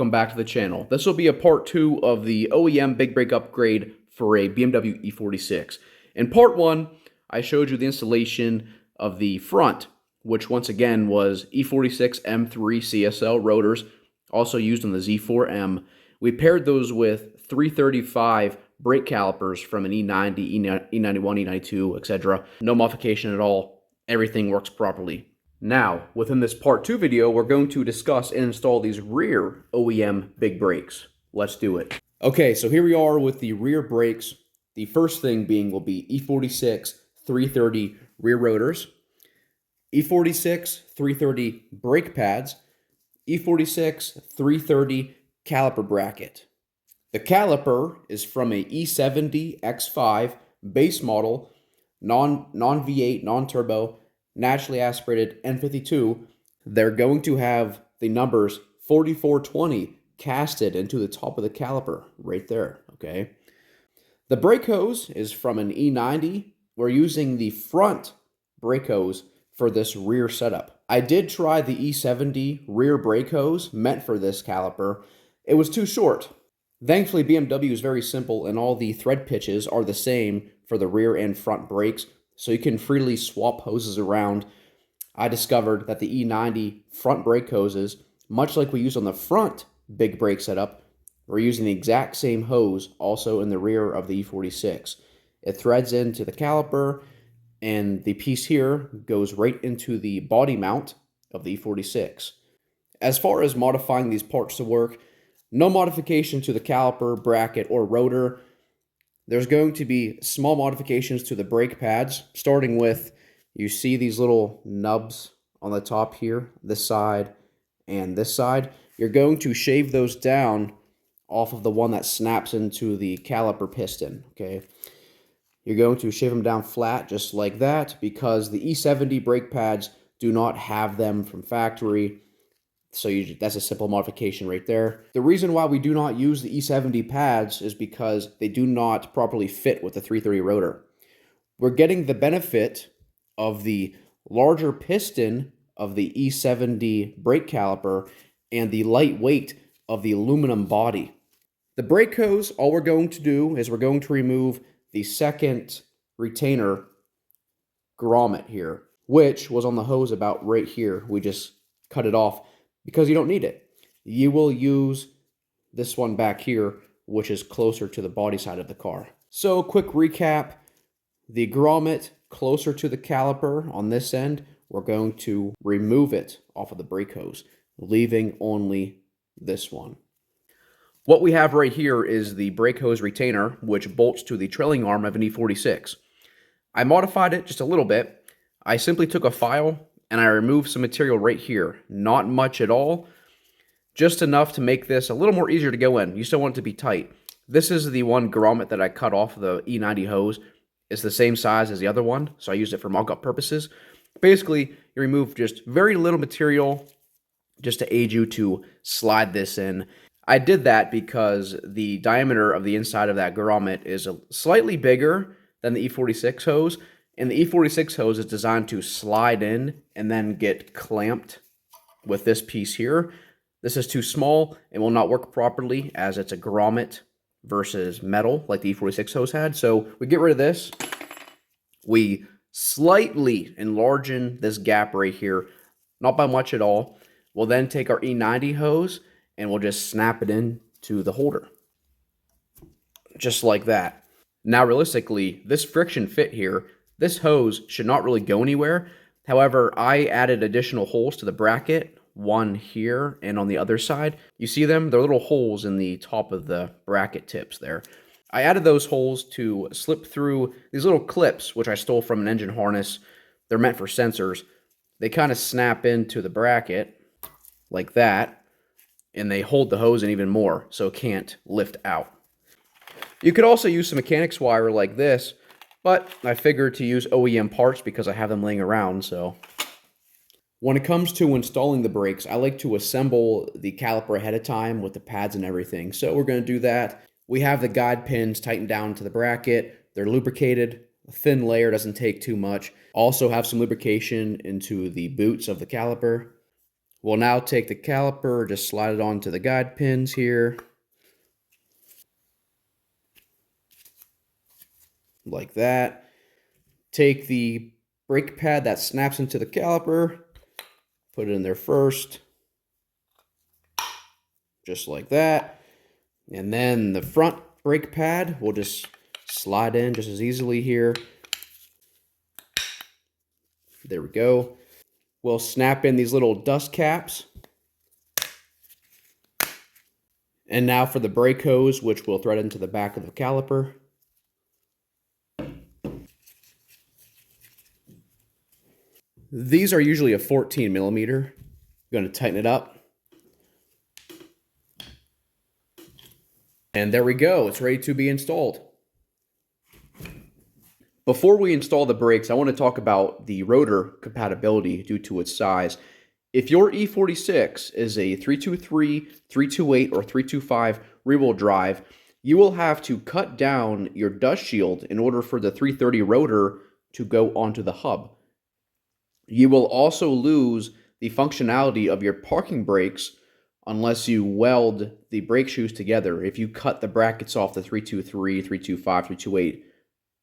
welcome back to the channel. This will be a part 2 of the OEM Big Brake upgrade for a BMW E46. In part 1, I showed you the installation of the front, which once again was E46 M3 CSL rotors, also used on the Z4M. We paired those with 335 brake calipers from an E90, E91, E92, etc. No modification at all. Everything works properly. Now, within this part 2 video, we're going to discuss and install these rear OEM big brakes. Let's do it. Okay, so here we are with the rear brakes. The first thing being will be E46 330 rear rotors, E46 330 brake pads, E46 330 caliper bracket. The caliper is from a E70 X5 base model, non-V8, non-turbo, naturally aspirated N52. They're going to have the numbers 4420 casted into the top of the caliper right there, okay? The brake hose is from an E90. We're using the front brake hose for this rear setup. I did try the E70 rear brake hose meant for this caliper. It was too short. Thankfully, BMW is very simple and all the thread pitches are the same for the rear and front brakes, so you can freely swap hoses around. I discovered that the E90 front brake hoses, much like we use on the front big brake setup, we're using the exact same hose also in the rear of the E46. It threads into the caliper, and the piece here goes right into the body mount of the E46. As far as modifying these parts to work, no modification to the caliper, bracket, or rotor. There's going to be small modifications to the brake pads, starting with, you see these little nubs on the top here, this side and this side. You're going to shave those down off of the one that snaps into the caliper piston, okay? You're going to shave them down flat just like that because the E70 brake pads do not have them from factory. So that's a simple modification right there. The reason why we do not use the E70 pads is because they do not properly fit with the 330 rotor. We're getting the benefit of the larger piston of the E70 brake caliper and the light weight of the aluminum body. The brake hose, all we're going to do is we're going to remove the second retainer grommet here, which was on the hose about right here. We just cut it off because you don't need it. You will use this one back here, which is closer to the body side of the car. So, quick recap. The grommet closer to the caliper on this end, we're going to remove it off of the brake hose, leaving only this one. What we have right here is the brake hose retainer, which bolts to the trailing arm of an E46. I modified it just a little bit. I simply took a file and I removed some material right here. Not much at all, just enough to make this a little more easier to go in. You still want it to be tight. This is the one grommet that I cut off the E90 hose. It's the same size as the other one, so I used it for mock-up purposes. Basically, you remove just very little material just to aid you to slide this in. I did that because the diameter of the inside of that grommet is slightly bigger than the E46 hose, and the E46 hose is designed to slide in and then get clamped with this piece here. This is too small and will not work properly as it's a grommet versus metal like the E46 hose had. So we get rid of this. We slightly enlarge this gap right here, not by much at all. We'll then take our E90 hose and we'll just snap it in to the holder. Just like that. Now realistically, this friction fit here, this hose should not really go anywhere. However, I added additional holes to the bracket, one here and on the other side. You see them? They're little holes in the top of the bracket tips there. I added those holes to slip through these little clips, which I stole from an engine harness. They're meant for sensors. They kind of snap into the bracket like that, and they hold the hose in even more, so it can't lift out. You could also use some mechanics wire like this, but I figured to use OEM parts because I have them laying around, so. When it comes to installing the brakes, I like to assemble the caliper ahead of time with the pads and everything. So we're going to do that. We have the guide pins tightened down to the bracket. They're lubricated. A thin layer doesn't take too much. Also have some lubrication into the boots of the caliper. We'll now take the caliper, just slide it onto the guide pins here. Like that. Take the brake pad that snaps into the caliper, put it in there first, just like that. And then the front brake pad will just slide in just as easily here. There we go. We'll snap in these little dust caps. And now for the brake hose, which we'll thread into the back of the caliper. These are usually a 14 millimeter. I'm going to tighten it up. And there we go. It's ready to be installed. Before we install the brakes, I want to talk about the rotor compatibility due to its size. If your E46 is a 323, 328, or 325 rear-wheel drive, you will have to cut down your dust shield in order for the 330 rotor to go onto the hub. You will also lose the functionality of your parking brakes unless you weld the brake shoes together. If you cut the brackets off the 323, 325, 328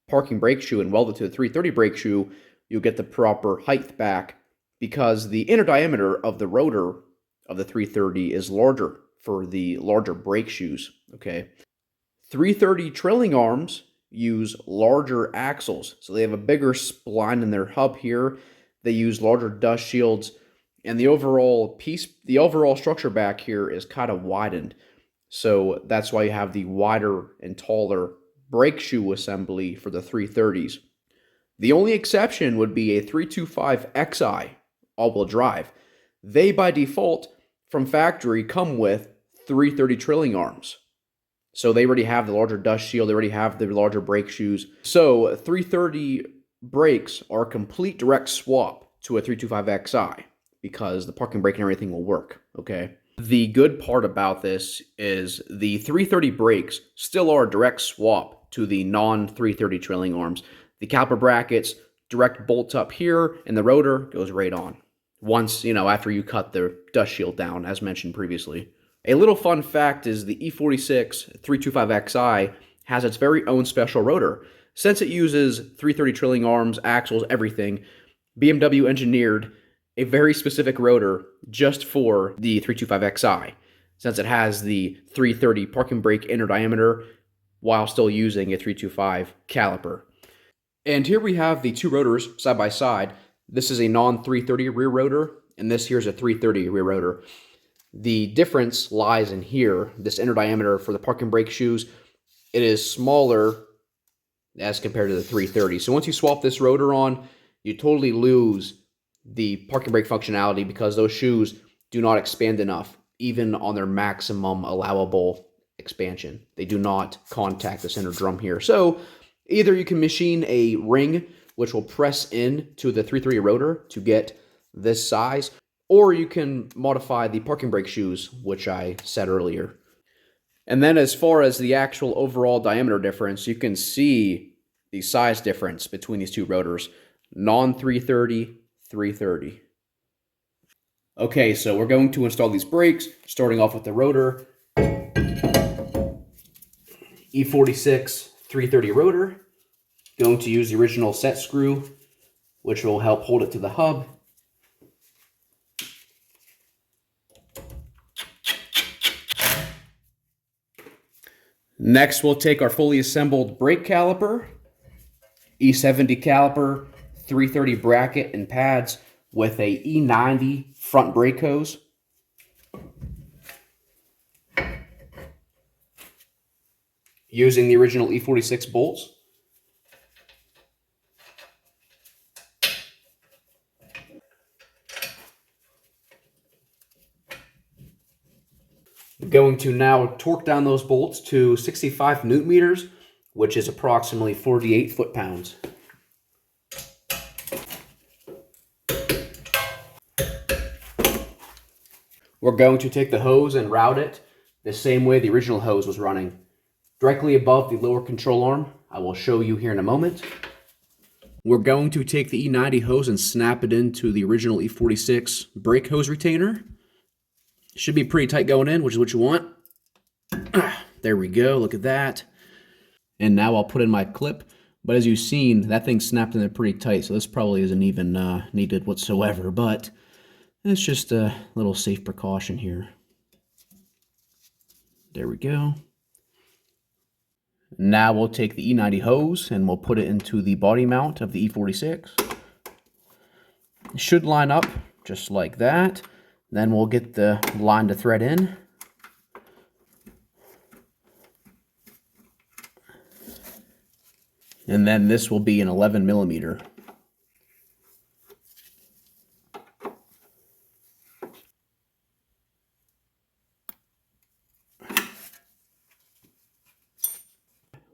parking brake shoe and weld it to the 330 brake shoe, you'll get the proper height back because the inner diameter of the rotor of the 330 is larger for the larger brake shoes, okay? 330 trailing arms use larger axles, so they have a bigger spline in their hub here. They use larger dust shields, and the overall structure back here is kind of widened. So that's why you have the wider and taller brake shoe assembly for the 330s. The only exception would be a 325 Xi all-wheel drive. They, by default, from factory, come with 330 trailing arms. So they already have the larger dust shield, they already have the larger brake shoes. So 330 brakes are a complete direct swap to a 325 Xi because the parking brake and everything will work, okay? The good part about this is the 330 brakes still are a direct swap to the non-330 trailing arms. The caliper brackets direct bolts up here, and the rotor goes right on. Once, after you cut the dust shield down, as mentioned previously. A little fun fact is the E46 325 Xi has its very own special rotor. Since it uses 330 trailing arms, axles, everything, BMW engineered a very specific rotor just for the 325 Xi, since it has the 330 parking brake inner diameter while still using a 325 caliper. And here we have the two rotors side by side. This is a non-330 rear rotor, and this here is a 330 rear rotor. The difference lies in here, this inner diameter for the parking brake shoes. It is smaller as compared to the 330. So once you swap this rotor on, you totally lose the parking brake functionality because those shoes do not expand enough, even on their maximum allowable expansion. They do not contact the center drum here. So either you can machine a ring, which will press in to the 330 rotor to get this size, or you can modify the parking brake shoes, which I said earlier. And then as far as the actual overall diameter difference, you can see the size difference between these two rotors. Non-330, 330. Okay, so we're going to install these brakes, starting off with the rotor. E46 330 rotor. Going to use the original set screw, which will help hold it to the hub. Next, we'll take our fully assembled brake caliper, E70 caliper, 330 bracket and pads with a E90 front brake hose. Using the original E46 bolts. Going to now torque down those bolts to 65 newton meters, which is approximately 48 foot-pounds. We're going to take the hose and route it the same way the original hose was running, directly above the lower control arm. I will show you here in a moment. We're going to take the E90 hose and snap it into the original E46 brake hose retainer. Should be pretty tight going in, which is what you want. There we go, look at that. And now I'll put in my clip. But as you've seen, that thing snapped in there pretty tight, so this probably isn't even needed whatsoever, but it's just a little safe precaution here. There we go. Now we'll take the E90 hose and we'll put it into the body mount of the E46. It should line up just like that. Then we'll get the line to thread in. And then this will be an 11 millimeter.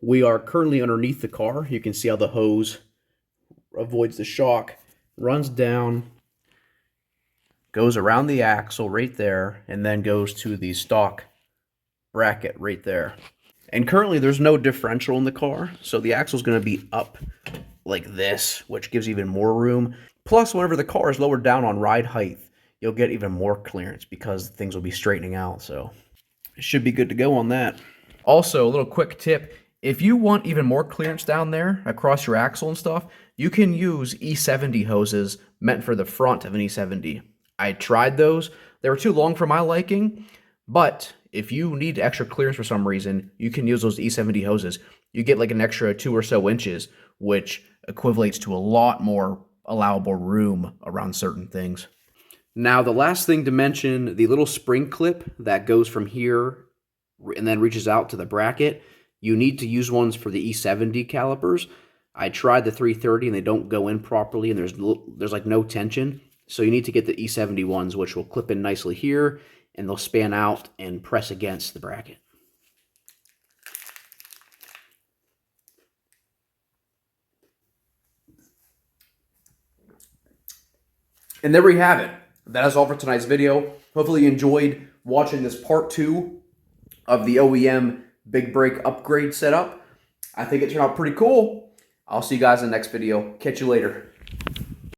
We are currently underneath the car. You can see how the hose avoids the shock, runs down, goes around the axle right there, and then goes to the stock bracket right there. And currently there's no differential in the car, so the axle is going to be up like this, which gives even more room. Plus, whenever the car is lowered down on ride height, you'll get even more clearance because things will be straightening out, so it should be good to go on that. Also, a little quick tip. If you want even more clearance down there across your axle and stuff, you can use E70 hoses meant for the front of an E70. I tried those. They were too long for my liking, but if you need extra clearance for some reason, you can use those E70 hoses. You get like an extra 2 or so inches, which equivalates to a lot more allowable room around certain things. Now, the last thing to mention, the little spring clip that goes from here and then reaches out to the bracket, you need to use ones for the E70 calipers. I tried the 330 and they don't go in properly, and there's like no tension. So you need to get the E70 ones, which will clip in nicely here, and they'll span out and press against the bracket. And there we have it. That is all for tonight's video. Hopefully you enjoyed watching this part 2 of the OEM Big Brake upgrade setup. I think it turned out pretty cool. I'll see you guys in the next video. Catch you later.